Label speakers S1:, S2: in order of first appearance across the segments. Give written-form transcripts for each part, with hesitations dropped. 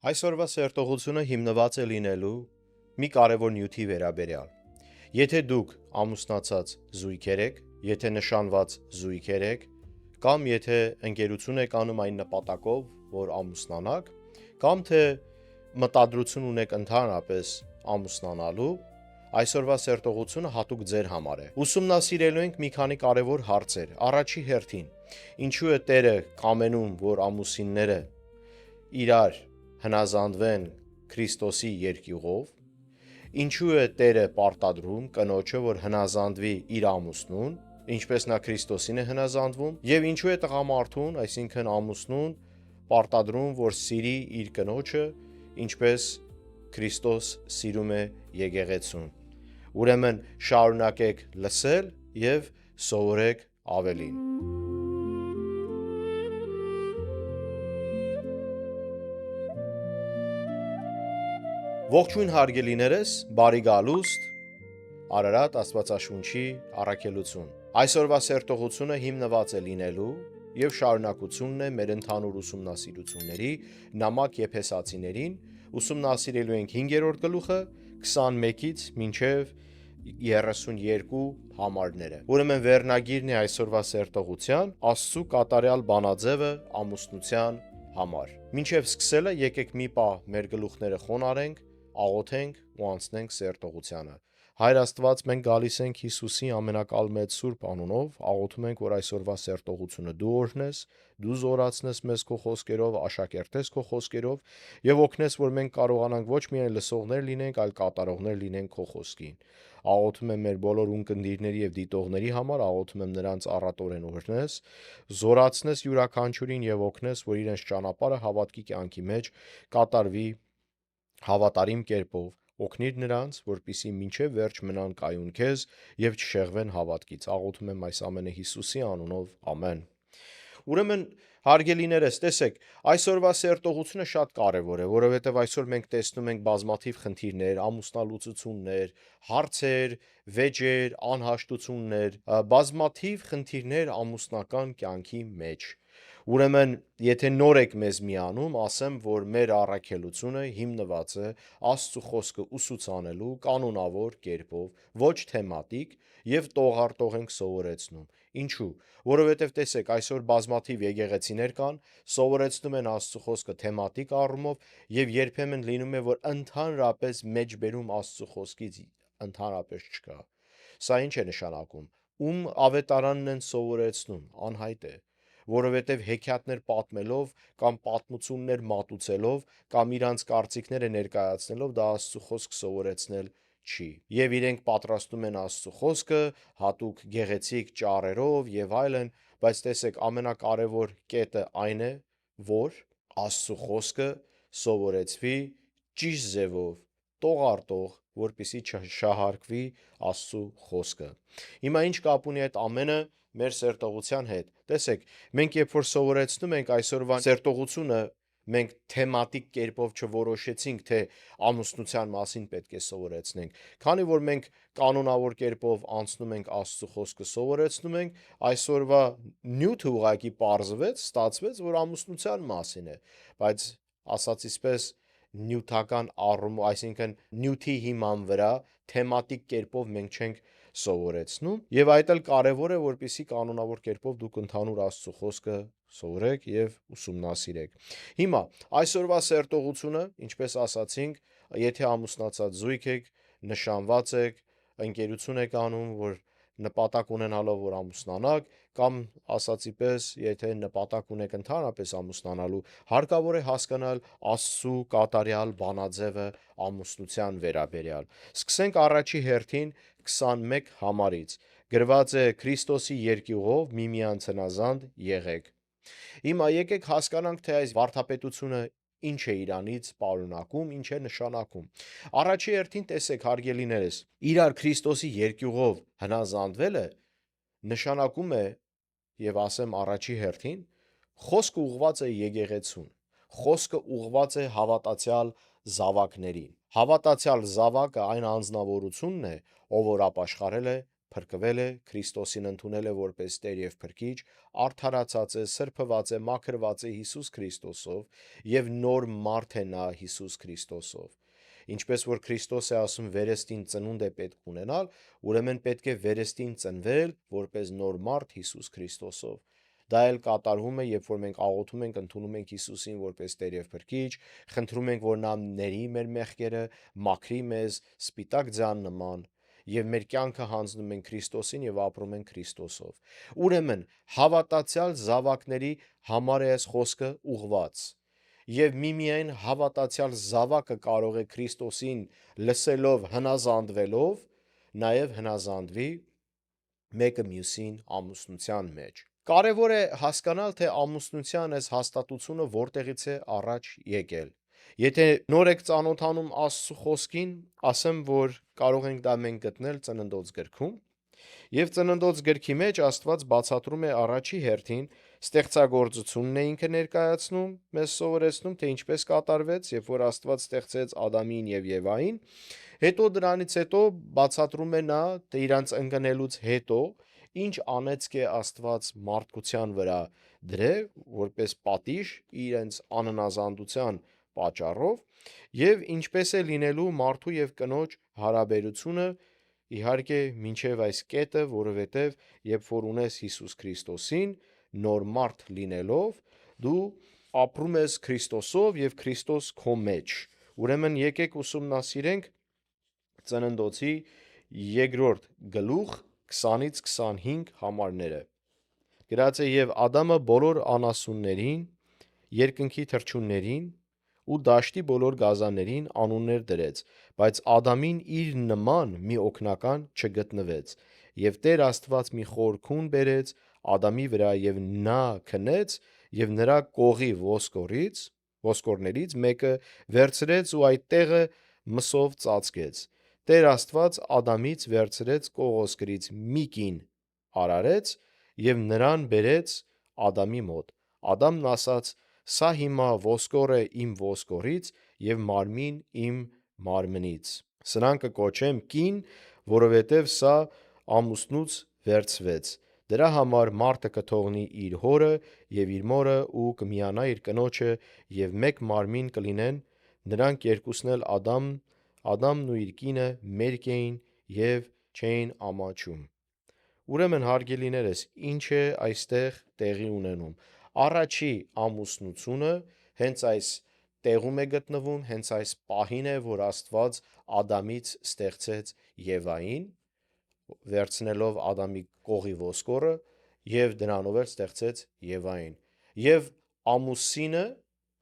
S1: Այսօրվա սերտողությունը հիմնված է լինելու մի կարևոր նյութի վերաբերյալ։ Եթե դուք ամուսնացած զույգեր եք, եթե նշանված զույգեր եք, կամ եթե ընկերություն եք անում այն նպատակով, որ ամուսնանաք, կամ թե մտադրություն ունեք ընդհանրապես ամուսնանալու, այսօրվա սերտողությունը հատուկ ձեր համար է։ Ուսումնասիրելու ենք մի քանի կարևոր հարցեր։ Առաջի հերթին, ինչու է Տերը կամենում, որ ամուսինները իրար հնազանդվեն Քրիստոսի երկյուղով, ինչու է Տերը պարտադրում կնոջը, որ հնազանդվի իր ամուսնուն, ինչպես նա Քրիստոսին է հնազանդվում, եւ ինչու է տղամարդուն, այսինքն ամուսնուն, պարտադրում, որ սիրի իր կնոջը, ինչպես Քրիստոս սիրում է եկեղեցուն։ Ուրեմն շարունակեք լսել եւ սովորեք ավելին։ Ողջույն հարգելիներս, բարի գալուստ, Արարատ Աստվածաշունչի առաքելություն։ Այսօրվա սերտողությունը հիմնված է լինելու եւ շարունակությունն է մեր ընդհանուր ուսումնասիրությունների նամակ Եփեսացիներին, ուսումնասիրելու ենք 5-րդ գլուխը 21-ից մինչև 32 համարները։ Ուրեմն վերնագիրն է այսօրվա սերտողության Աստծու կատարյալ բանաձևը ամուսնության համար։ Մինչև սկսելը եկեք մի պահ մեր գլուխները խոնարհենք, աղոթենք ու անցնենք սերտողությանը։ Հայր Աստված, մենք գալիս ենք Հիսուսի ամենակալ մեծ Սուրբ անունով, աղոթում ենք, որ այսօրվա սերտողությունը դու օրհնես, դու զորացնես մեզ քո խոսքերով, աշակերտես քո խոսքերով եւ օգնես, որ մենք կարողանանք ոչ միայն լսողներ լինենք, այլ կատարողներ լինենք քո խոսքին։ Աղոթում եմ մեր բոլոր ունկնդիրների եւ դիտողների համար, աղոթում եմ նրանց առատորեն օրհնես, զորացնես յուրաքանչյուրին եւ օգնես, որ իրենց ճանապարհը հավատքի կյանքի մեջ կատարվի հավատարիմ կերպով, օգնիր նրանց, որպիսի մինչև վերջ մնան կայուն քեզ եւ չշեղվեն հավատքից։ Աղոթում եմ այս ամենը Հիսուսի անունով, ամեն։ Ուրեմն հարգելիներս, տեսեք, այսօրվա սերտողությունը շատ կարևոր է, որովհետև այսօր մենք տեսնում ենք բազմաթիվ խնդիրներ, ամուսնալուծություններ, հարցեր, վեճեր, անհաշտություններ, բազմաթիվ խնդիրներ ամուսնական կյանքի մեջ։ Ուրեմն, եթե նոր եք մեզ միանում, ասեմ, որ մեր առաքելությունը հիմնված է Աստծո խոսքը ուսուցանելու կանոնավոր կերպով, ոչ թեմատիկ եւ տողարտող ենք սովորեցնում։ Ինչու՞։ Որովհետև տեսեք, այսօր բազմաթիվ եկեղեցիներ կան, սովորեցնում են Աստծո խոսքը թեմատիկ առումով եւ երբեմն լինում է, որ ընդհանրապես մեջբերում Աստծո խոսքից ընդհանրապես չկա։ Սա ինչ է նշանակում։ Ում ավետարանն են սովորեցնում, անհայտ է, որովհետև հեքիաթներ պատմելով կամ պատմություններ մատուցելով կամ իրանց կարծիքները ներկայացնելով դա Աստծո խոսք սովորեցնել չի։ Եվ իրենք պատրաստում են Աստծո խոսքը հատուկ գեղեցիկ ճառերով եւ այլն, բայց տեսեք, ամենակարևոր կետը այն է, որ Աստծո խոսքը սովորեցվի ճիշտ ձևով, տողարտող, որպեսզի չշահարկվի Աստծո խոսքը։ Հիմա ինչ կապ ունի այդ ամենը մեր սերտողության հետ։ Տեսեք, մենք երբ որ սովորեցնում ենք այսօրվա սերտողությունը, մենք թեմատիկ կերպով չորոշեցինք, թե ամուսնության մասին պետք է սովորեցնենք։ Քանի որ մենք կանոնավոր կերպով անցնում ենք Աստծո խոսքը սովորեցնում ենք, այսօրվա նյութը ուղղակի պարզվեց, ստացվեց, որ ամուսնության մասին է, բայց ասածիսպես նյութական առումով, այսինքն նյութի հիման վրա թեմատիկ կերպով մենք չենք սովորեցնում, եւ այդ էլ կարեւոր է, որպեսզի կանոնավոր կերպով դուք ընդհանուր Աստծո խոսքը սովորեք եւ ուսումնասիրեք։ Հիմա այսօրվա սերտողությունը, ինչպես ասացինք, եթե ամուսնացած զույգ եք, նշանված եք, ընկերություն եք անում, որ նպատակ ունենալով որ ամուսնանաք, կամ ասացի պես, եթե նպատակ ունեք ընդհանրապես ամուսնանալու, հարկավոր է հասկանալ Աստծու կատարյալ բանաձևը ամուսնության վերաբերյալ։ Սկսենք առաջի հերթին 21 համարից։ Գրված է Քրիստոսի երկյուղով միմյանց հնազանդ եղեք։ Հիմա եկեք հասկանանք, թե այս վարդապետությունը ինչ է իրանից պարունակում, ինչ է նշանակում։ Առաջի հերթին տեսեք, հարգելիներս, իրար Քրիստոսի երկյուղով հնազանդվելը նշանակում է, եւ ասեմ առաջի հերթին, խոսքը ուղղված է եկեղեցուն, խոսքը ուղղված է հավատացյալ զավակներին։ Հավատացյալ զավակը այն անձնավորությունն է, ով որ ապաշխարել է փրկվել է, Քրիստոսին ընդունել է որպես Տեր եւ Փրկիչ, արդարացած է, սրբված է, մաքրված է Հիսուս Քրիստոսով եւ նոր մարդ է նա Հիսուս Քրիստոսով։ Ինչպես որ Քրիստոս է ասում, վերստին ծնունդ է պետք ունենալ, ուրեմն պետք է վերստին ծնվել որպես նոր մարդ Հիսուս Քրիստոսով։ Դա էլ կատարվում է, երբ որ մենք աղոթում ենք, ընդունում ենք Հիսուսին որպես Տեր եւ Փրկիչ, խնդրում ենք, որ նա ների մեր մեղքերը, մաքրի մեզ սպիտակ ձյան նման, եւ մեր կյանքը հանձնում ենք Քրիստոսին եւ ապրում ենք Քրիստոսով։ Ուրեմն հավատացյալ զավակների համար է այս խոսքը ուղված։ Եվ միմիայն հավատացյալ զավակը կարող է Քրիստոսին լսելով, հնազանդվելով, նաև հնազանդվի մեկը մյուսին ամուսնության մեջ։ Կարևոր է հասկանալ, թե ամուսնության այս հաստատությունը որտեղից է առաջ եկել։ Եթե նոր եք ծանոթանում Աստծո խոսքին, ասեմ, որ կարող ենք դա մենք գտնել Ծննդոց գրքում, եւ Ծննդոց գրքի մեջ Աստված բացատրում է առաջի հերթին ստեղծագործությունն է ինքը ներկայացնում, մեզ սովորեցնում, թե ինչպես կատարվեց, երբ որ Աստված ստեղծեց Ադամին եւ Եվային, հետո դրանից հետո բացատրում է նա, թե իրանց ընկնելուց հետո ինչ անեծք է Աստված մարդկության վրա դրել, որպես պատիժ իրենց անհնազանդության պատճառով, եւ ինչպես է լինելու մարդու եւ կնոջ հարաբերությունը, իհարկե մինչև այս կետը, որովհետև երբ որ ունես Հիսուս Քրիստոսին, նոր մարդ լինելով, դու ապրում ես Քրիստոսով եւ Քրիստոս քո մեջ։ Ուրեմն եկեք ուսումնասիրենք Ծննդոցի 2-րդ գլուխ 20-ից 25 համարները։ Գրած է եւ Ադամը բոլոր անասուններին, երկնքի թռչուններին ու դաշտի բոլոր գազաններին անուններ դրեց, բայց Ադամին իր նման մի օգնական չգտնվեց։ Եվ Տեր Աստված մի խոր քուն բերեց Ադամի վրա եւ նա քնեց եւ նրա կողի ոսկորներից մեկը վերցրեց ու այդ տեղը մսով ծածկեց։ Տեր Աստված Ադամից վերցրեց կողոսկրից մի կին արարեց եւ նրան բերեց Ադամի մոտ։ Ադամն ասաց. «Սա հիմա ոսկոր է իմ ոսկորից եւ մարմին իմ մարմնից։ Սրան կկոչեմ կին, որովհետեւ սա ամուսնուց վերցվեց։ Դրա համար մարդը կթողնի իր հորը եւ իր մորը ու կմիանա իր կնոջը եւ մեկ մարմին կլինեն։ Նրանք երկուսն էլ Ադամն ու իր կինը մերկ էին եւ չէին ամաչում»։ Ուրեմն հարգելիներս, ինչ է այստեղ տեղի ունենում։ Առաջի ամուսնությունը հենց այս տեղում է գտնվում, հենց այս պահին է, որ Աստված Ադամից ստեղծեց Եվային, վերցնելով Ադամի կողի ոսկորը եւ դրանով էլ ստեղծեց Եվային։ Եվ ամուսինը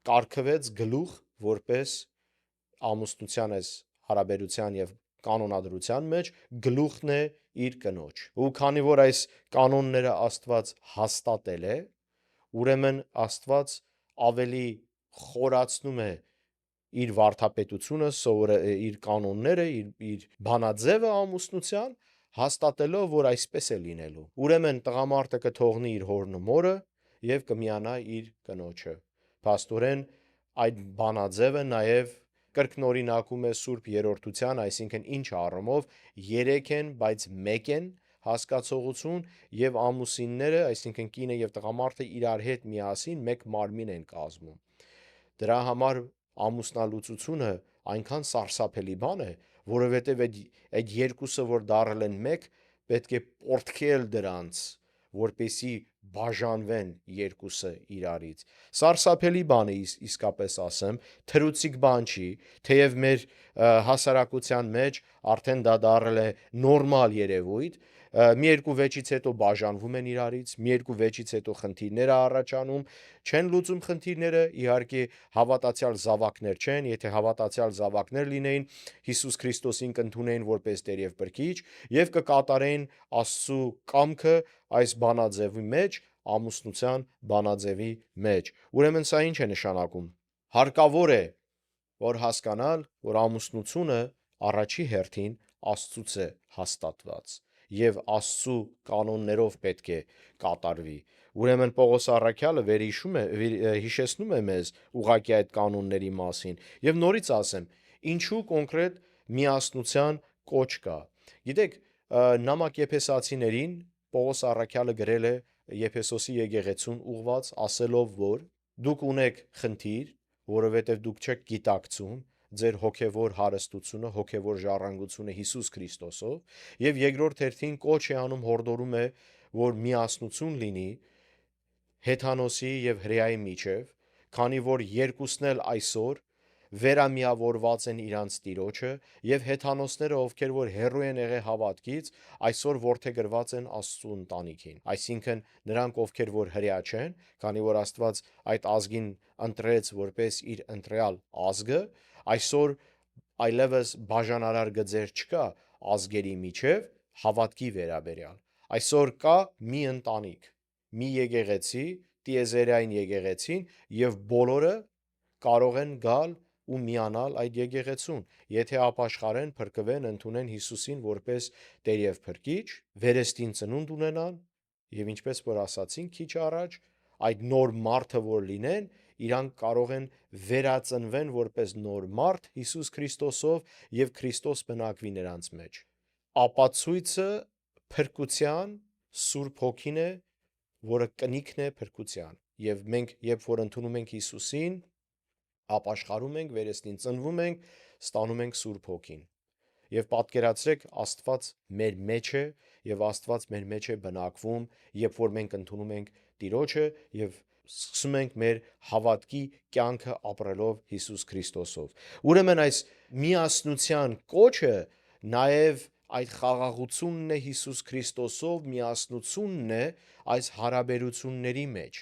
S1: կարգվեց գլուխ, որպես ամուսնության այս հարաբերության եւ կանոնադրության մեջ գլուխն է իր կնոջ։ Ու քանի որ այս կանոնները Աստված հաստատել է, ուրեմն Աստված ավելի խորացնում է իր վարդապետությունը, իր կանոնները, իր բանաձևը ամուսնության, հաստատելով, որ այսպես է լինելու։ Ուրեմն տղամարդը կթողնի իր հորն ու մորը եւ կմիանա իր կնոջը։ Փաստորեն այդ բանաձևը նաեւ կրկնօրինակում է Սուրբ Երրորդության, այսինքն ինչ առումով երեք են, բայց մեկ են հասկացողություն եւ ամուսինները, այսինքն կինը եւ տղամարդը իրար հետ միասին մեկ մարմին են կազմում։ Դրա համար ամուսնալուծությունը այնքան սարսափելի բան է, որովհետեւ այդ երկուսը որ դարել են մեկ, պետք է պորտքել դրանց, որպեսի բաժանվեն երկուսը իրարից։ Սարսափելի բան է իսկապես ասեմ, թրուցիկ բան չի, թեև մեր հասարակության մեջ արդեն դա դարել է նորմալ երևույթ, մի երկու վեճից հետո բաժանվում են իրարից, մի երկու վեճից հետո խնդիրներ է առաջանում, չեն լուծում խնդիրները, իհարկե հավատացյալ զավակներ չեն, եթե հավատացյալ զավակներ լինեին, Հիսուս Քրիստոսին կընդունեին որպես Տեր եւ Փրկիչ եւ կկատարեին Աստծո կամքը այս բանաձևի մեջ, ամուսնության բանաձևի մեջ։ Ուրեմն սա ինչ է նշանակում։ Հարկավոր է որ հասկանալ, որ ամուսնությունը առաջի հերթին Աստծուց է հաստատված եւ Աստծո կանոններով պետք է կատարվի։ Ուրեմն Պողոս առաքյալը հիշեցնում է մեզ ուղղակի այդ կանոնների մասին եւ նորից ասեմ, ինչու կոնկրետ միասնության կոչ կա։ Գիտեք, նամակ Եփեսացիներին Պողոս առաքյալը գրել է Եփեսոսի եկեղեցուն ուղված, ասելով, որ դուք ունեք խնդիր, որովհետև դուք չեք գիտակցում ձեր հոգևոր հարստությունը, հոգևոր ժառանգությունը Հիսուս Քրիստոսով, եւ երկրորդ հերթին կոչ է անում, հորդորում է, որ միասնություն լինի Հեթանոսի եւ Հրեայի միջև, քանի որ երկուսն էլ այսօր վերամիավորված են իրանց Տիրոջը եւ հեթանոսները, ովքեր որ հեռու են եղել հավատքից, այսօր որդեգրված են Աստծու ընտանիքին։ Այսինքն նրանք, ովքեր որ հրեա չեն, քանի որ Աստված այդ ազգին ընտրեց որպես իր ընտրյալ ազգը, այսօր այլևս բաժանարար գծեր չկա ազգերի միջև հավատքի վերաբերյալ։ Այսօր կա մի ընտանիք, մի եկեղեցի, տիեզերային եկեղեցին եւ բոլորը կարող են գալ ու միանալ այդ եկեղեցուն, եթե ապաշխարեն, փրկվեն, ընդունեն Հիսուսին որպես Տեր եւ Փրկիչ, վերստին ծնունդ ունենան եւ ինչպես որ ասացին քիչ առաջ, այդ նոր մարդը որ լինեն, իրանք կարող են վերածնվեն որպես նոր մարդ Հիսուս Քրիստոսով եւ Քրիստոս բնակվի նրանց մեջ։ Ապացույցը փրկության Սուրբ Հոգին է, որը կնիքն է փրկության։ Եվ մենք, երբ որ ընդունում ենք Հիսուսին, ապաշխարում ենք, վերստին ծնվում ենք, ստանում ենք Սուրբ Հոգին։ Եվ պատկերացրեք, Աստված մեր մեջ է եւ Աստված մեր մեջ է բնակվում, երբ որ մենք ընդունում ենք Տիրոջը եւ սկսում ենք մեր հավատքի կյանքը ապրելով Հիսուս Քրիստոսով։ Ուրեմն այս միասնության կոչը նաեւ այդ խաղաղությունն է Հիսուս Քրիստոսով, միասնությունն է այս հարաբերությունների մեջ։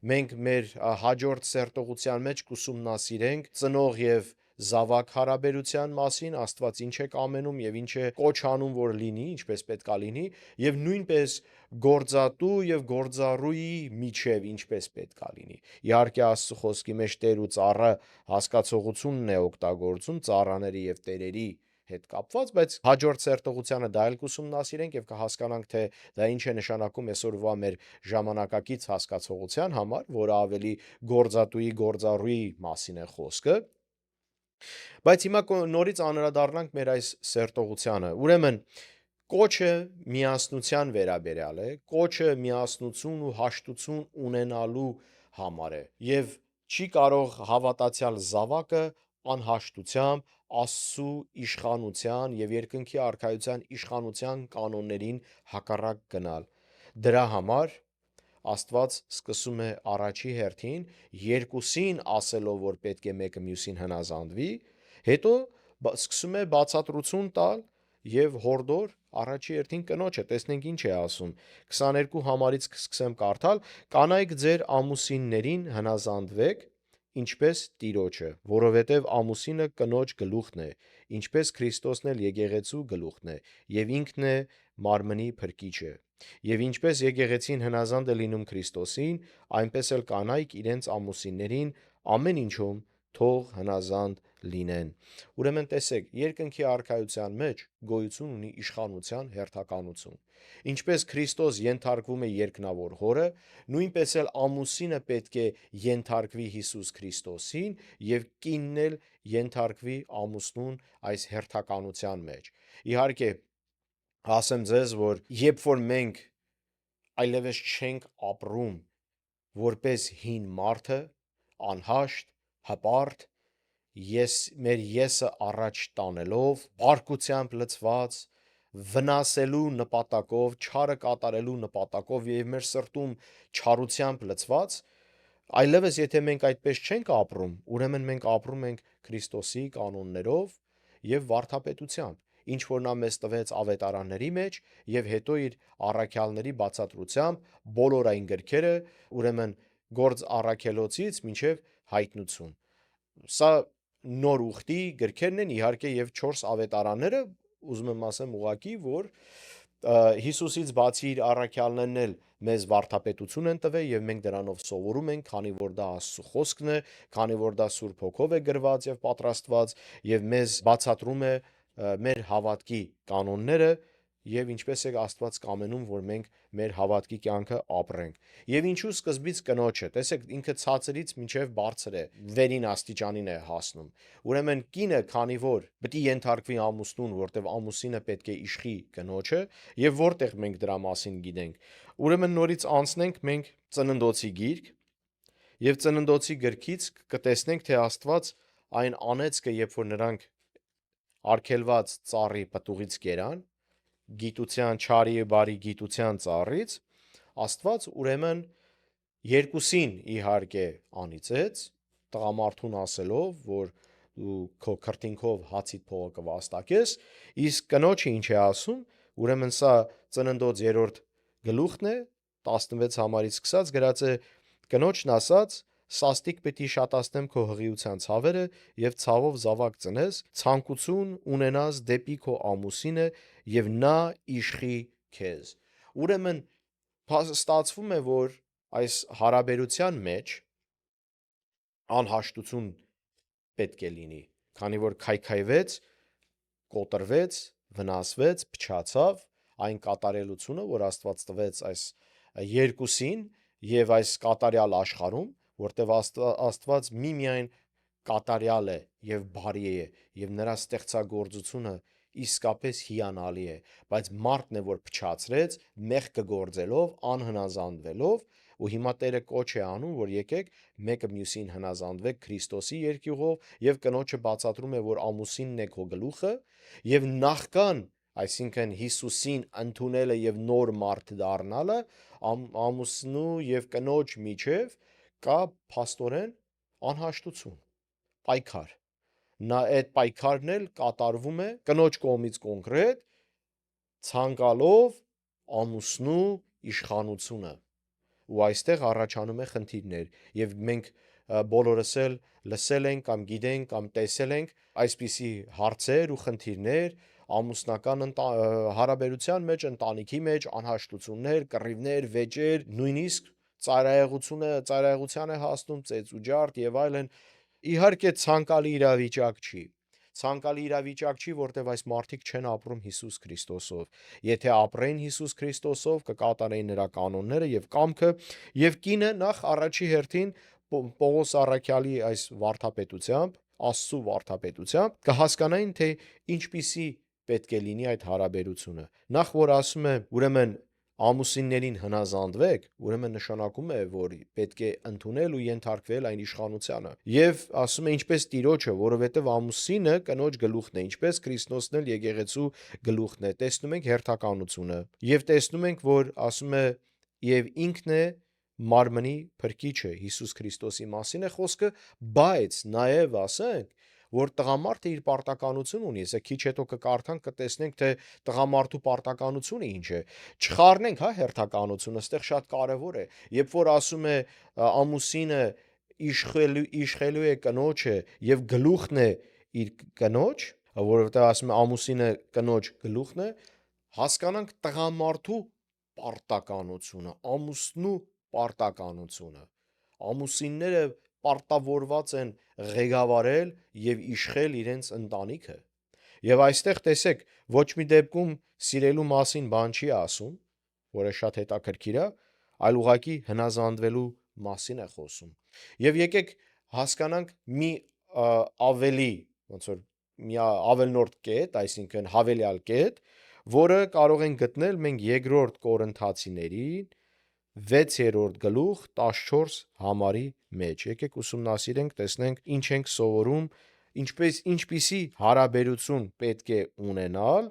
S1: Մենք մեր հաջորդ սերտողության մեջ կուսումնասիրենք ծնող եւ զավակ հարաբերության մասին, Աստված ինչ է կամենում եւ ինչ է կոչ անում, որ լինի, ինչպես պետքա լինի, եւ նույնպես գործատու եւ գործառուի միջև ինչպես պետքա լինի։ Իհարկե Աստծո խոսքի մեջ Տեր ու ծառը հասկացողությունն է օգտագործում ծառաների եւ տերերի հետ կապված, բայց հաջորդ սերտողությանը դա էլ կուսումնասիրենք եւ կհասկանանք, թե դա ինչ է նշանակում այսօրվա մեր ժամանակակից հասկացողության համար, որը ավելի գործատուի, գործառուի մասին է խոսքը։ Բայց հիմա նորից անդրադառնանք մեր այս սերտողությանը։ Ուրեմն կոչը միասնության վերաբերյալ է, կոչը միասնություն ու հաշտություն ունենալու համար է եւ չի կարող հավատացյալ զավակը անհաշտությամբ Աստծու իշխանության եւ երկնքի արքայության իշխանության կանոններին հակառակ գնալ։ Դրա համար Աստված սկսում է առաջի հերթին երկուսին ասելով, որ պետք է մեկը մյուսին հնազանդվի, հետո սկսում է բացատրություն տալ եւ հորդոր առաջի հերթին կնոջը, տեսնենք ինչ է ասում 22 համարից կսկսեմ կարդալ. «Կանայք ձեր ամուսիններին հնազանդվեք, ինչպես Տիրոջը, որովհետև ամուսինը կնոջ գլուխն է, ինչպես Քրիստոսն էլ եկեղեցու գլուխն է, եւ ինքն է մարմնի փրկիչը։ Եվ ինչպես եկեղեցին հնազանդ է լինում Քրիստոսին, այնպես էլ կանայք իրենց ամուսիններին ամեն ինչում թող հնազանդ լինեն»։ Ուրեմն տեսեք, երկնքի արքայության մեջ գոյություն ունի իշխանության հերթականություն։ Ինչպես Քրիստոս ենթարկվում է երկնավոր հորը, նույնպես էլ ամուսինը պետք է ենթարկվի Հիսուս Քրիստոսին եւ կինն էլ ենթարկվի ամուսնուն այս հերթականության մեջ։ Իհարկե, ասեմ ձեզ, որ երբ որ մենք այլևս չենք ապրում որպես հին մարդը, անհաշտ, հպարտ, մեր եսը առաջ տանելով, բարկությամբ լցված, վնասելու նպատակով, չարը կատարելու նպատակով եւ մեր սրտում չարությամբ լցված, այլևս եթե մենք այդպես չենք ապրում, ուրեմն մենք ապրում ենք Քրիստոսի կանոններով եւ վարդապետությամբ, ինչ որ նա մեզ տվեց ավետարանների մեջ եւ հետո իր առաքյալների բացատրությամբ բոլոր այն գրքերը, ուրեմն գործ առաքելոցից մինչև հայտնություն։ Սա նոր ուխտի գրքերն են, իհարկե, եւ 4 ավետարանները, ուզում եմ ասեմ ուղակի, որ Հիսուսից բացի իր առաքյալներն էլ մեզ վարդապետություն են տվել եւ մենք դրանով սովորում ենք, քանի որ դա Աստծո խոսքն է, քանի որ դա Սուրբ Հոգով է գրված եւ պատրաստված եւ մեզ բացատրում է մեր հավատքի կանոնները եւ ինչպես է Աստված կամենում, որ մենք մեր հավատքի կյանքը ապրենք։ Եվ ինչու սկզբից կնոջը, տեսեք, ինքը ցածրից մինչև բարձր է, վերին աստիճանին է հասնում։ Ուրեմն կինը, քանի որ պետք է ենթարկվի ամուսնուն, որտեվ ամուսինը պետք է իշխի կնոջը, եւ որտեղ մենք դրա մասին գիտենք։ Ուրեմն նորից անցնենք մենք Ծննդոցի գիրք, եւ Ծննդոցի գրքից կտեսնենք, թե Աստված այն անեծքը, երբ որ նրանք արգելված ծառի պտուղից կերան, գիտության չարի եւ բարի գիտության ծառից, Աստված ուրեմն երկուսին իհարկե անիծեց, տղամարդուն ասելով, որ դու քո քրտինքով հացիդ փողը կվաստակես, իսկ կնոջը ինչ է ասում, ուրեմն սա Ծննդոց 3-րդ գլուխն է, 16 համարից սկսած գրած է. կնոջն ասաց. սաստիկ պետք է շատացնեմ քո հղիության ցավերը եւ ցավով զավակ ծնես, ցանկություն ունենաս դեպի քո ամուսինը եւ նա իշխի քեզ։ Ուրեմն ստացվում է, որ այս հարաբերության մեջ անհաշտություն պետք է լինի, քանի որ քայքայվեց, կոտրվեց, վնասվեց, փչացավ այն կատարելությունը, որ Աստված տվեց այս երկուսին եւ այս կատարյալ աշխարհում, որտեղ Աստված միմիայն կատարյալ է եւ բարի է եւ նրա ստեղծագործությունը իսկապես հիանալի է, բայց մարդն է, որ փչացրեց, մեղքը գործելով, անհնազանդվելով, ու հիմա Տերը կոչ է անում, որ եկեք մեկը մյուսին հնազանդվեք Քրիստոսի երկյուղով, եւ կնոջը բացատրում է, որ ամուսինն է քո գլուխը, եւ նախքան, այսինքն Հիսուսին ընդունելը եւ նոր մարդ դառնալը, ամուսնու եւ կնոջ միջև կա փաստորեն անհաշտություն, պայքար։ Նա այդ պայքարն էլ կատարվում է կնոջ կողմից կոնկրետ, ցանկալով ամուսնու իշխանությունը, ու այստեղ առաջանում է խնդիրներ, եւ մենք բոլորս էլ լսել ենք կամ գիտենք կամ տեսել ենք այսպիսի հարցեր ու խնդիրներ ամուսնական հարաբերության մեջ, ընտանիքի մեջ, անհաշտություններ, կռիվներ, վեճեր, նույնիսկ ծայրահեղության է հասնում, ծեծուջարդ եւ այլն։ Իհարկե ցանկալի իրավիճակ չի։ Ցանկալի իրավիճակ չի, որտեղ այս մարդիկ չեն ապրում Հիսուս Քրիստոսով։ Եթե ապրեն Հիսուս Քրիստոսով, կկատարեին նրա կանոնները եւ կամքը, եւ կինը նախ առաջի հերթին Պողոս առաքյալի այս վարդապետությամբ, Աստծո վարդապետությամբ կհասկանային, թե ինչպիսի պետք է լինի այդ հարաբերությունը։ Նախ որ ասում է, ուրեմն ամուսիններին հնազանդվեք, ուրեմն նշանակում է, որ պետք է ընդունել ու ենթարկվել այն իշխանությանը։ Եվ ասում է ինչպես Տիրոջը, որովհետև ամուսինը կնոջ գլուխն է, ինչպես Քրիստոսն էլ եկեղեցու գլուխն է։ Տեսնում ենք հերթականությունը։ Եվ տեսնում ենք, որ ասում է եւ ինքն է մարմնի փրկիչը, Հիսուս Քրիստոսի մասին է խոսքը, բայց նաև ասենք, որ տղամարդը իր պարտականություն ունի, ասա քիչ հետո կկարդանք, կտեսնենք, թե տղամարդու պարտականությունը ինչ է։ Չխառնենք, հա, հերթականությունը, այստեղ շատ կարևոր է։ Երբ որ ասում է ամուսինը իշխելու է կնոջը եւ գլուխն է իր կնոջ, որովհետեւ ասում է ամուսինը կնոջ գլուխն է, հասկանանք տղամարդու պարտականությունը, ամուսնու պարտականությունը։ Ամուսինները պարտավորված են ղեկավարել եւ իշխել իրենց ընտանիքը։ Եվ այստեղ տեսեք, ոչ մի դեպքում սիրելու մասին բան չի ասում, որը շատ հետաքրքիր է, այլ ուղղակի հնազանդվելու մասին է խոսում։ Եվ եկեք հասկանանք մի ավելի, ոնց որ մի ավելնորդ կետ, այսինքն հավելյալ կետ, որը կարող են գտնել մենք 2-րդ Կորինթացիների 6-րդ գլուխ 14 համարի մեջ։ Եկեք ուսումնասիրենք, տեսնենք ինչ ենք սովորում, ինչպիսի հարաբերություն պետք է ունենալ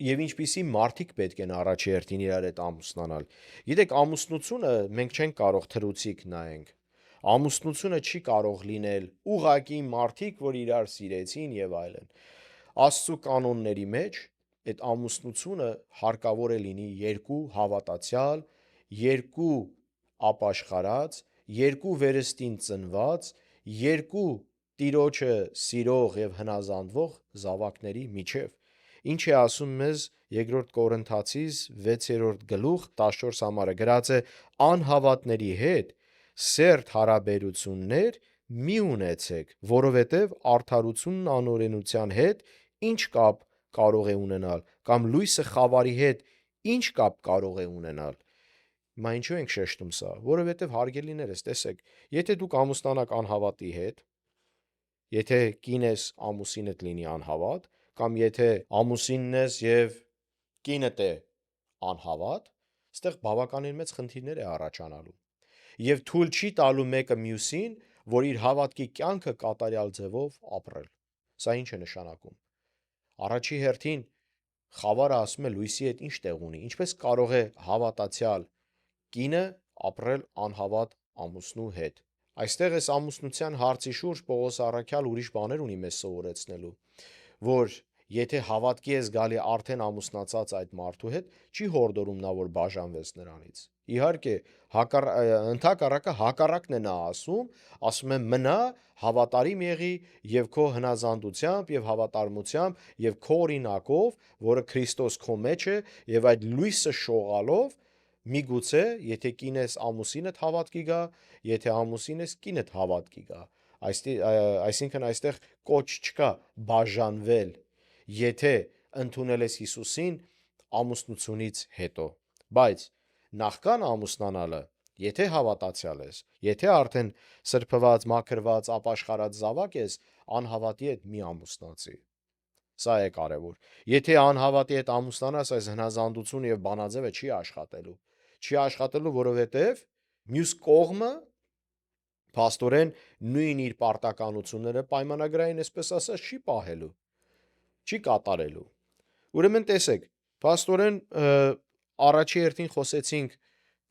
S1: եւ ինչպիսի մարդիկ պետք են առաջի հերթին իրար հետ ամուսնանալ։ Գիտեք, ամուսնությունը մենք չենք կարող թրուցիկ նայենք։ Ամուսնությունը չի կարող լինել ուղակի մարդիկ, որ իրար սիրեցին եւ այլն։ Աստծո կանոնների մեջ այդ ամուսնությունը հարկավոր է լինի երկու հավատացյալ, երկու ապաշխարած, երկու վերստին ծնված, երկու Տիրոջը սիրող եւ հնազանդվող զավակների միջև։ Ինչ է ասում մեզ 2-րդ Կորինթացիս 6-րդ գլուխ 14 համարը գրած է. անհավատների հետ սերտ հարաբերություններ մի ունեցեք, որովհետև արդարությունն անօրենության հետ ինչ կապ կարող է ունենալ, կամ լույսը խավարի հետ ինչ կապ կարող է ունենալ։ Հիմա ինչու ենք շեշտում սա, որովհետև հարգելիներս, տեսեք, եթե դուք ամուսնանաք անհավատի հետ, եթե կինես ամուսինդ լինի անհավատ, կամ եթե ամուսինն ես եւ կինդ է անհավատ, այստեղ բավականին մեծ խնդիրներ է առաջանալու։ Եվ թույլ չի տալու մեկը մյուսին, որ իր հավատքի կյանքը կատարյալ ձևով ապրել։ Սա ինչ է նշանակում։ Առաջի հերթին խավարը ասում է լույսի հետ ինչ տեղ ունի, ինչպես կարող է հավատացյալ կինը ապրել անհավատ ամուսնու հետ։ Այստեղ էս ամուսնության հարցի շուրջ Պողոս առաքյալ ուրիշ բաներ ունի մեզ սովորեցնելու, որ եթե հավատքի ես գալի արդեն ամուսնացած այդ մարդու հետ, չի հորդորում նա, որ բաժանվես նրանից։ Իհարկե, ընդհակառակը հակառակն է նա ասում է մնա, հավատարիմ եղի եւ քո հնազանդությամբ եւ հավատարմությամբ եւ քո օրինակով, որը Քրիստոս քո մեջ է, եւ այդ լույսը շողալով միգուցե, եթե կինես ամուսինդ հավատքի գա, եթե ամուսինես կինդ հավատքի գա, այսինքն այստեղ կոչ չկա բաժանվել, եթե ընդունել ես Հիսուսին ամուսնությունից հետո, բայց նախքան ամուսնանալը, եթե հավատացյալ ես, եթե արդեն սրբված, մաքրված, ապաշխարած զավակ ես, անհավատի հետ մի ամուսնացի։ Սա է կարևոր։ Եթե անհավատի հետ ամուսնանաս, այս հնազանդությունը եւ բանաձևը չի աշխատելու։ Չի աշխատելու, որովհետեւ մյուս կողմը փաստորեն նույն իր պարտականությունները պայմանագրային, այսպես ասած, չի պահելու, չի կատարելու։ Ուրեմն տեսեք, փաստորեն առաջի հերթին խոսեցինք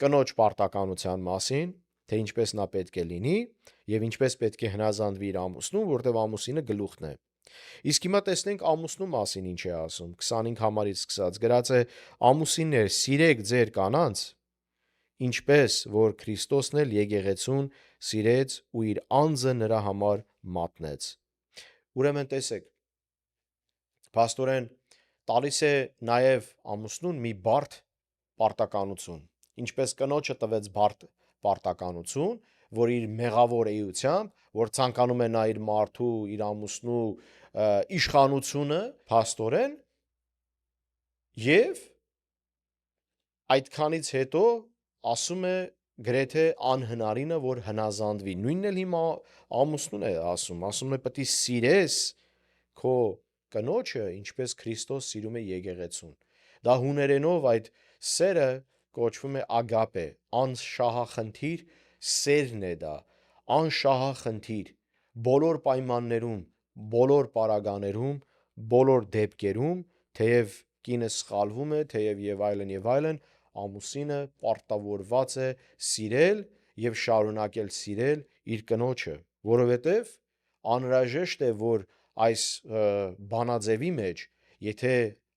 S1: կնոջ պարտականության մասին, թե ինչպես նա պետք է լինի եւ ինչպես պետք է հնազանդվի իր ամուսնուն, որտեղ ամուսինը գլուխն է։ Իսկ հիմա տեսնենք ամուսնու մասին ինչ է ասում։ 25 համարից սկսած գրած է. ամուսիններ, սիրեք ձեր կանանց, ինչպես որ Քրիստոսն էլ եկեղեցուն սիրեց ու իր անձը նրա համար մատնեց։ Ուրեմն տեսեք, փաստորեն տալիս է նաև ամուսնուն մի բարդ պարտականություն, ինչպես կնոջը տվեց բարդ պարտականություն, որ իր մեղավոր էությամբ, որ ցանկանում է նա իր մարդու, իր ամուսնու իշխանությունը, փաստորեն, եւ այդքանից հետո ասում է գրեթե անհնարինը, որ հնազանդվի։ Նույնն էլ հիմա ամուսնուն է ասում է պետք է սիրես քո կնոջը, ինչպես Քրիստոս սիրում է եկեղեցուն։ Դա հուներենով այդ սերը կոչվում է ագապե, անշահախնդիր սերն է դա, անշահախնդիր, բոլոր պայմաններում, բոլոր պարագաներում, բոլոր դեպքերում, թեև կինը սխալվում է, թեև եւ այլն, ամուսինը պարտավորված է սիրել եւ շարունակել սիրել իր կնոջը, որովհետեւ անհրաժեշտ է, որ այս բանաձևի մեջ, եթե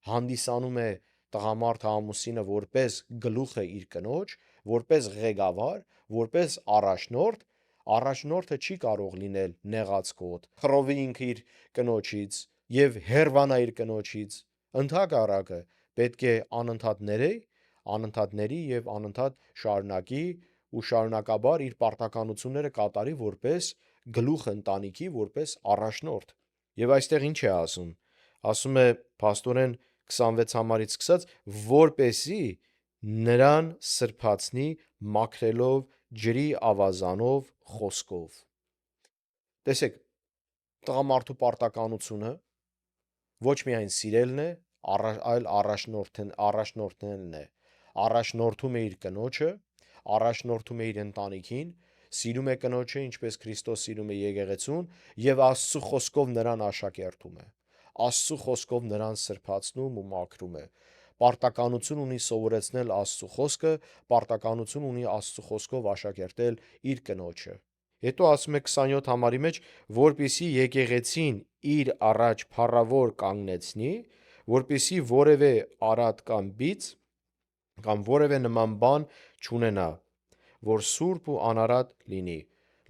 S1: հանդիսանում է տղամարդը ամուսինը որպես գլուխը իր կնոջ, որպես ղեկավար, որպես առաջնորդը չի կարող լինել նեղացկոտ, խռովի ինքը իր կնոջից եւ հերվանա իր կնոջից, ընդհակառակը պետք է անընդհատ ների եւ անընդհատ շարունակի ու շարունակաբար իր պարտականությունները կատարի որպես գլուխ ընտանիքի, որպես առաջնորդ։ Եվ այստեղ ինչ է ասում։ Ասում է փաստորեն 26 համարից սկսած, որպեսի նրան սրբացնի մաքրելով ջրի ավազանով խոսքով։ Տեսեք, տղամարդու պարտականությունը ոչ միայն սիրելն է, այլ առաջնորդելն է։ Առաջնորդում է իր կնոջը, առաջնորդում է իր ընտանիքին, սիրում է կնոջը, ինչպես Քրիստոս սիրում է եկեղեցուն, եւ Աստծո խոսքով նրան աշակերտում է։ Աստծո խոսքով նրան սրբացնում ու մաքրում է։ Պարտականություն ունի սովորեցնել Աստծո խոսքը, պարտականություն ունի Աստծո խոսքով աշակերտել իր կնոջը։ Հետո ասում է 27 համարի մեջ, որպիսի եկեղեցին իր առաջ փառավոր կանգնեցնի, որպիսի որևէ արատ կամ բիծ կամ որևէ նման բան չունենա, որ սուրբ ու անարատ լինի։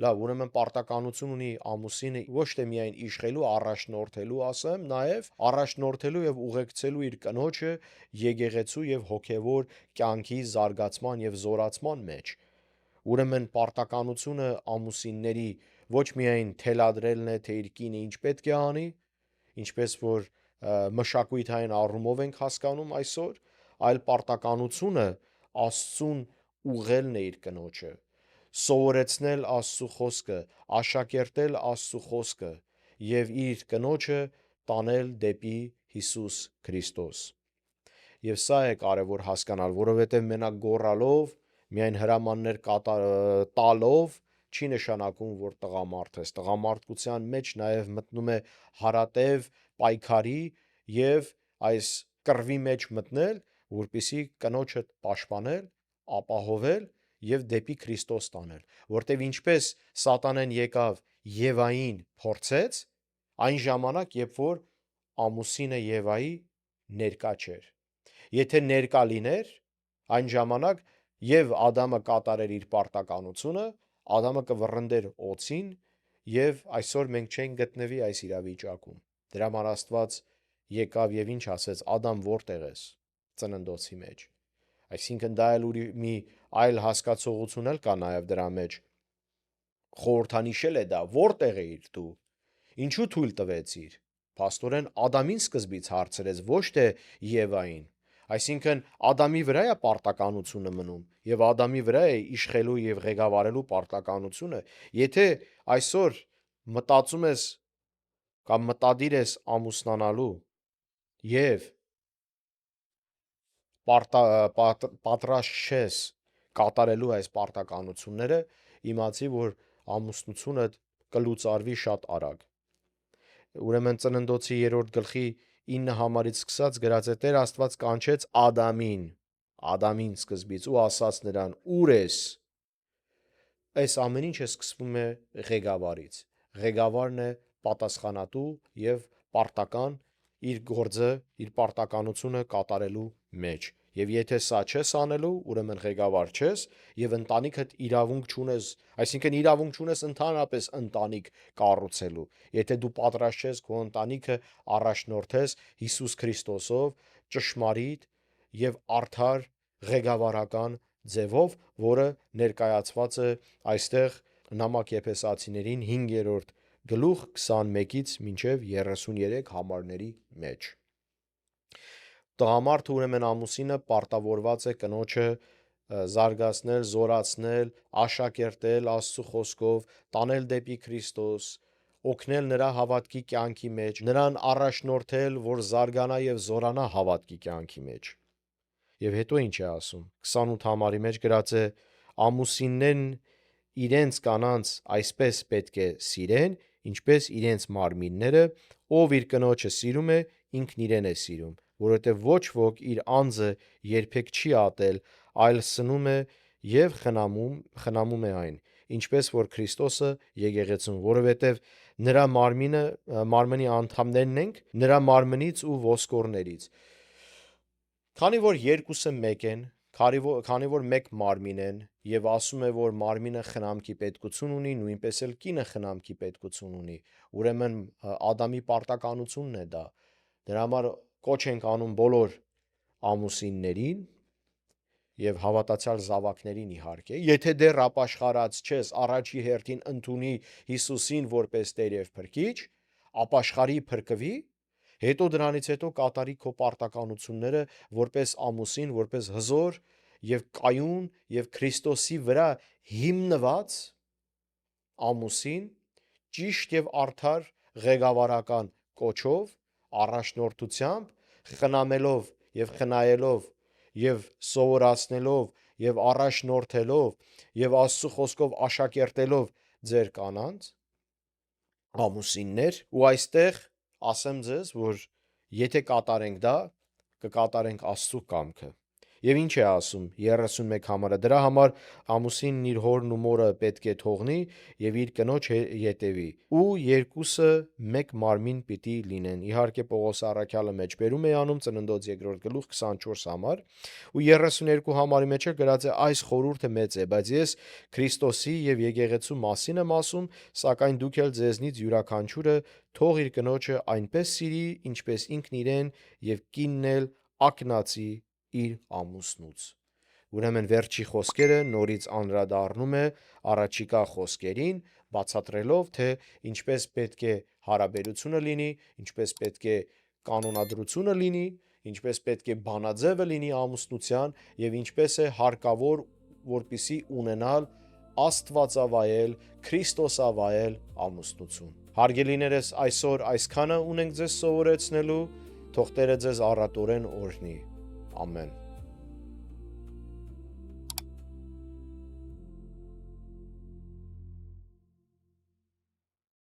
S1: Լավ, ուրեմն պարտականություն ունի ամուսինը ոչ թե միայն իշխելու, առաջնորդելու, ասեմ, նաև առաջնորդելու եւ ուղեկցելու իր կնոջը եկեղեցու եւ հոգեվոր կյանքի զարգացման եւ զորացման մեջ։ Ուրեմն պարտականությունը ամուսինների ոչ միայն թելադրելն է, թե իր կինը ինչ պետք է անի, ինչպես որ մշակույթային առումով ենք հասկանում այսօր, այլ պարտականությունը Աստծուն ուղղելն է իր կնոջը, սովորեցնել Աստծու խոսքը, աշակերտել Աստծու խոսքը եւ իր կնոջը տանել դեպի Հիսուս Քրիստոս։ Եվ սա է կարևոր հասկանալ, որովհետև մենակ գոռալով, միայն հրամաններ տալով չի նշանակում, որ տղամարդ ես։ Տղամարդկության մեջ նաև մտնում է հարատև պայքարի եւ այս կռվի մեջ մտնել, որպիսի կնոջը պաշտպանել, ապահովել եւ դեպի Քրիստոս տանել, որտեվ ինչպես սատանեն եկավ Եվային փորձեց, այն ժամանակ, երբ որ ամուսինը Եվայի ներկա չէր։ Եթե ներկա լիներ, այն ժամանակ եւ Ադամը կատարեր իր պարտականությունը, Ադամը կվռնդեր օծին եւ այսօր մենք չենք գտնվի այս իրավիճակում։ Դրա համար Աստված եկավ եւ ինչ ասեց. Ադամ, որտեղ ես ծննդոցի մեջ։ Այսինքն դա էլ մի այլ հասկացողություն էլ կա նաեւ դրա մեջ։ Խորհրդանիշել է դա, որտեղ էիր դու։ Ինչու թույլ տվեցիր։ Փաստորեն Ադամին սկզբից հարցրեց, ոչ թե Եվային։ Այսինքն Ադամի վրա է պարտականությունը մնում եւ Ադամի վրա է իշխելու եւ ղեկավարելու պարտականությունը։ Եթե այսօր մտածում ես կամ մտադիր ես ամուսնանալու եւ պատրաստ չես կատարելու այս պարտականությունները, իմացի, որ ամուսնությունդ կլուծարվի շատ արագ։ Ուրեմն Ծննդոցի 3-րդ գլխի 9 համարից սկսած գրած է. Տեր Աստված կանչեց Ադամին սկզբից ու ասաց նրան. «Ուր ես»։ Այս ամեն ինչը սկսվում է ղեկավարից։ Ղեկավարն է պատասխանատու եւ պարտական իր գործը, իր պարտականությունը կատարելու մեջ։ Եվ եթե սա չես անելու, ուրեմն ղեկավար չես եւ ընտանիքդ իրավունք չունես, այսինքն իրավունք չունես ընդհանրապես ընտանիք կառուցելու։ Եթե դու պատրաստ ես քո ընտանիքը առաջնորդես Հիսուս Քրիստոսով, ճշմարիտ եւ արդար ղեկավարական ձևով, որը ներկայացված է այստեղ նամակ Եփեսացիներին 5-րդ գլուխ 21-ից մինչև 33 համարների մեջ։ Տղամարդը ուրեմն ամուսինը պարտավորված է կնոջը զարգացնել, զորացնել, աշակերտել Աստծու խոսքով, տանել դեպի Քրիստոս, օգնել նրա հավատքի կյանքի մեջ, նրան առաջնորդել, որ զարգանա եւ զորանա հավատքի կյանքի մեջ։ Եվ հետո ինչ է ասում 28 համարի մեջ գրած է. ամուսիններն իրենց կանանց այսպես պետք է սիրեն, ինչպես իրենց մարմինները, ով իր կնոջը սիրում է, ինքն իրեն է սիրում, որովհետև ոչ ոք իր անձը երբեք չի ատել, այլ սնում է եւ խնամում է այն, ինչպես որ Քրիստոսը եկեղեցուն, որովհետև նրա մարմնի անդամներն ենք, նրա մարմնից ու ոսկորներից։ Քանի որ երկուսը մեկ են, քանի որ մեկ մարմին են եւ ասում է, որ մարմինը խնամքի պետքություն ունի, նույնպես էլ կինը խնամքի պետքություն ունի, ուրեմն Ադամի պարտականությունն է դա։ Դրա համար կոչ ենք անում բոլոր ամուսիններին եւ հավատացյալ զավակներին իհարկե, եթե դեռ ապաշխարած չես, առաջի հերթին ընդունի Հիսուսին որպես Տեր եւ Փրկիչ, ապաշխարի, փրկվի, հետո դրանից հետո կատարի քո պարտականությունները որպես ամուսին, որպես հզոր եւ կայուն եւ Քրիստոսի վրա հիմնված ամուսին, ճիշտ եւ արդար ղեկավարական կոչով, առաջնորդությամբ, խնամելով եւ խնայելով եւ սովորացնելով եւ առաջնորդելով եւ Աստծո խոսքով աշակերտելով ձեր կանանց, ամուսիններ, ու այստեղ ասեմ ձեզ, որ եթե կատարենք դա, կկատարենք Աստծո կամքը։ Եվ ինչ է ասում 31 համարը. դրա համար ամուսինն իր հորն ու մորը պետք է թողնի եւ իր կնոջ ետևի, ու երկուսը մեկ մարմին պիտի լինեն։ Իհարկե Պողոս առաքյալը մեջբերում է անում Ծննդոց 2-րդ գլուխ 24 համար, ու 32 համարի մեջ գրած է. այս խորհուրդը մեծ է, բայց ես Քրիստոսի եւ եկեղեցու մասին եմ ասում, սակայն դուք էլ ձեզնից յուրաքանչյուրը թող իր կնոջը այնպես սիրի, ինչպես ինքն իրեն, եւ կինն էլ ակնածի իր ամուսնուց։ Ուրեմն վերջի խոսքերը նորից անդրադառնում է առաջիկա խոսքերին, բացատրելով, թե ինչպես պետք է հարաբերությունը լինի, ինչպես պետք է կանոնադրությունը լինի, ինչպես պետք է բանաձևը լինի ամուսնության եւ ինչպես է հարկավոր, որպիսի ունենալ Աստվածավայել, Քրիստոսավայել ամուսնություն։ Հարգելիներս, այսօր այսքանը ունենք ձեզ սովորեցնելու, թող Տերը ձեզ առատորեն օրհնի։ Ամեն։